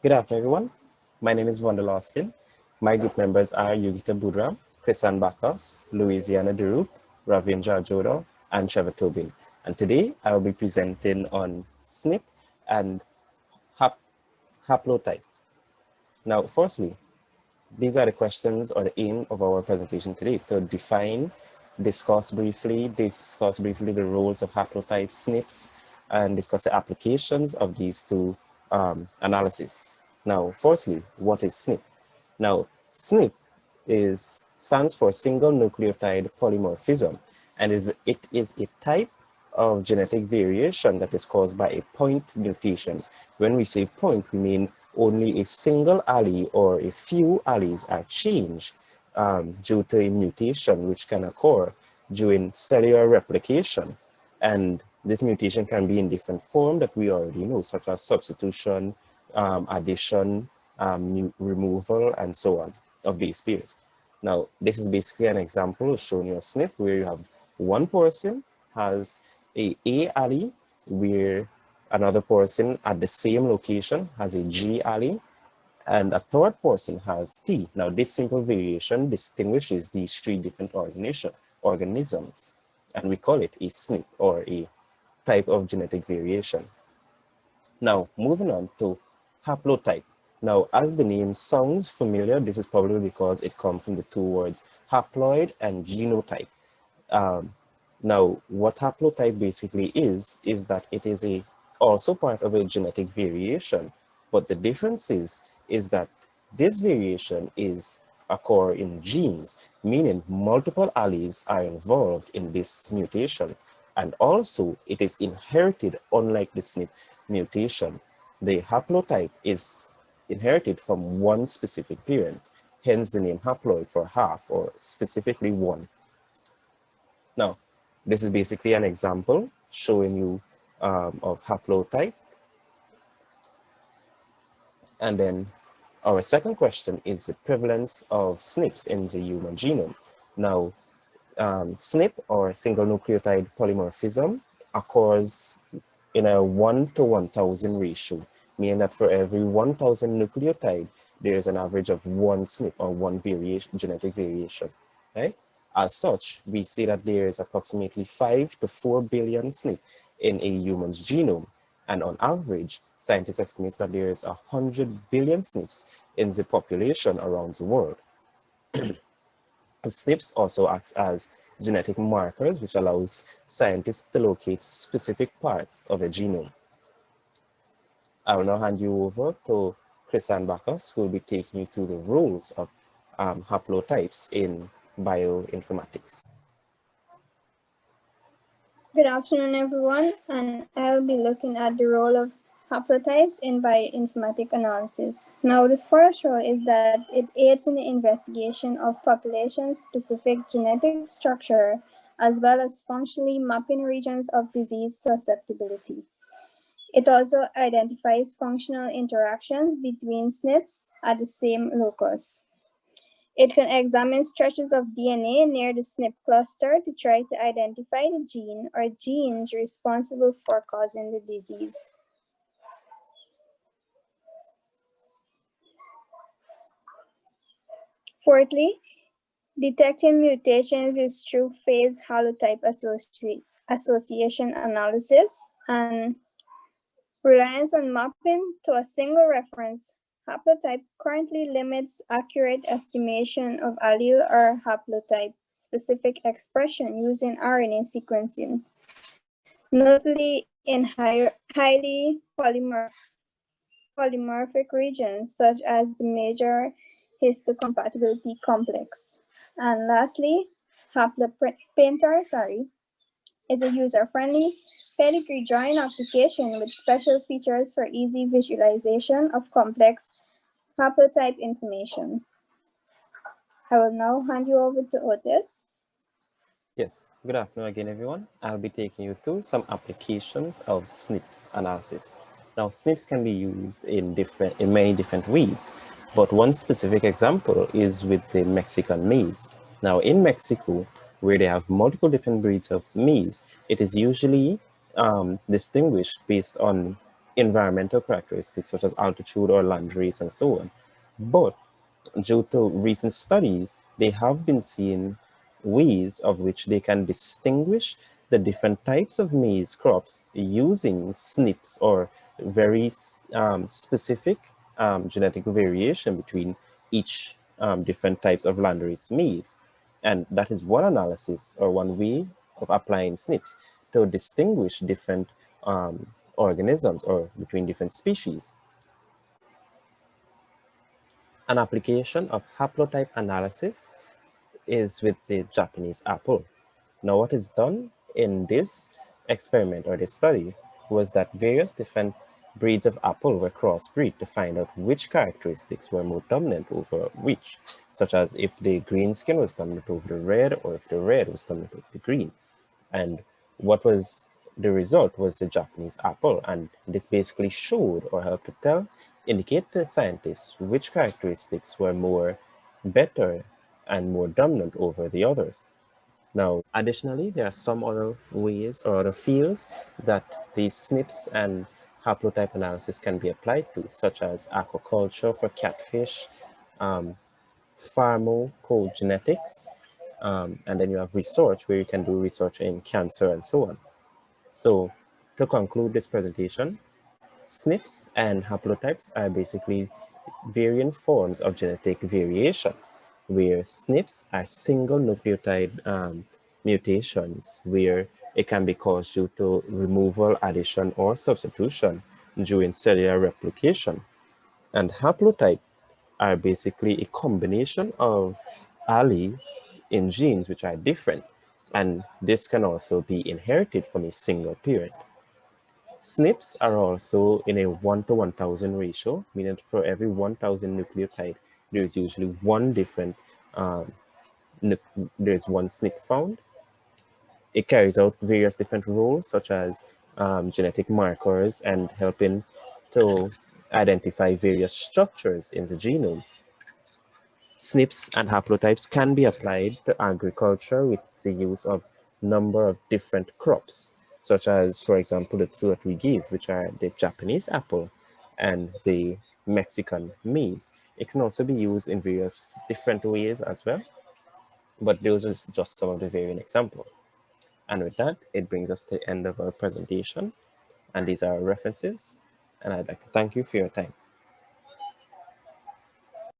Good afternoon, everyone. My name is Wanda Lawson. My group members are Yugita Budra, Chrisan Bakos, Louisiana Derup, Ravindra Jodo, and Trevor Tobin. And today I will be presenting on SNP and haplotype. Now, firstly, these are the questions or the aim of our presentation today: to discuss briefly the roles of haplotypes, SNPs, and discuss the applications of these two analysis. Now, firstly, what is SNP? Now, SNP stands for single nucleotide polymorphism, and it is a type of genetic variation that is caused by a point mutation. When we say point, we mean only a single allele or a few alleles are changed due to a mutation which can occur during cellular replication. And this mutation can be in different forms that we already know, such as substitution, addition, removal, and so on of base pairs. Now, this is basically an example showing you a SNP where you have one person has a allele, where another person at the same location has a G allele, and a third person has T. Now, this simple variation distinguishes these three different organisms, and we call it a SNP, or a type of genetic variation. Now, moving on to haplotype. Now, as the name sounds familiar, this is probably because it comes from the two words haploid and genotype. Now, what haplotype basically is that it is also part of a genetic variation, but the difference is that this variation occur in genes, meaning multiple alleles are involved in this mutation, and also it is inherited. Unlike the SNP mutation, the haplotype is inherited from one specific parent, hence the name haploid for half, or specifically one. Now, this is basically an example showing you of haplotype. And then our second question is the prevalence of SNPs in the human genome. Now, SNP, or single nucleotide polymorphism, occurs in a 1 to 1,000 ratio, meaning that for every 1,000 nucleotide, there is an average of one SNP, or one genetic variation, right? As such, we see that there is approximately 5 to 4 billion SNP in a human's genome. And on average, scientists estimate that there is 100 billion SNPs in the population around the world. SNPs also act as genetic markers, which allows scientists to locate specific parts of a genome. I will now hand you over to Chrisan Bakos, who will be taking you through the roles of haplotypes in bioinformatics. Good afternoon, everyone, and I'll be looking at the role of haplotypes in bioinformatic analysis. Now, the first role is that it aids in the investigation of population-specific genetic structure, as well as functionally mapping regions of disease susceptibility. It also identifies functional interactions between SNPs at the same locus. It can examine stretches of DNA near the SNP cluster to try to identify the gene or genes responsible for causing the disease. Fourthly, detecting mutations is through phase haplotype association analysis, and reliance on mapping to a single reference haplotype currently limits accurate estimation of allele or haplotype specific expression using RNA sequencing, notably in highly polymorphic regions such as the major histocompatibility complex. And lastly, Haplopainter, is a user-friendly pedigree drawing application with special features for easy visualization of complex haplotype information. I will now hand you over to Otis. Yes, good afternoon again, everyone. I'll be taking you through some applications of SNPs analysis. Now, SNPs can be used in many different ways, but one specific example is with the Mexican maize. Now, in Mexico, where they have multiple different breeds of maize, it is usually distinguished based on environmental characteristics such as altitude or land race and so on. But due to recent studies, they have been seeing ways of which they can distinguish the different types of maize crops using SNPs or very specific genetic variation between each different types of landrace maize. And that is one analysis or one way of applying SNPs to distinguish different organisms or between different species. An application of haplotype analysis is with the Japanese apple. Now, what is done in this experiment or this study was that various different breeds of apple were crossbreed to find out which characteristics were more dominant over which, such as if the green skin was dominant over the red or if the red was dominant over the green. And what was the result was the Japanese apple, and this basically showed or helped to indicate to scientists which characteristics were more better and more dominant over the others. Now, additionally, there are some other ways or other fields that these SNPs and haplotype analysis can be applied to, such as aquaculture for catfish, pharmacogenetics, and then you have research where you can do research in cancer and so on. So to conclude this presentation, SNPs and haplotypes are basically variant forms of genetic variation, where SNPs are single nucleotide mutations, where it can be caused due to removal, addition, or substitution during cellular replication. And haplotype are basically a combination of allele in genes which are different, and this can also be inherited from a single parent. SNPs are also in a 1 to 1000 ratio, meaning for every 1000 nucleotide, there is usually one different, there's one SNP found. It carries out various different roles, such as genetic markers and helping to identify various structures in the genome. SNPs and haplotypes can be applied to agriculture with the use of number of different crops, such as, for example, the two that we give, which are the Japanese apple and the Mexican maize. It can also be used in various different ways as well, but those are just some of the varying examples. And with that, it brings us to the end of our presentation, and these are our references, and I'd like to thank you for your time.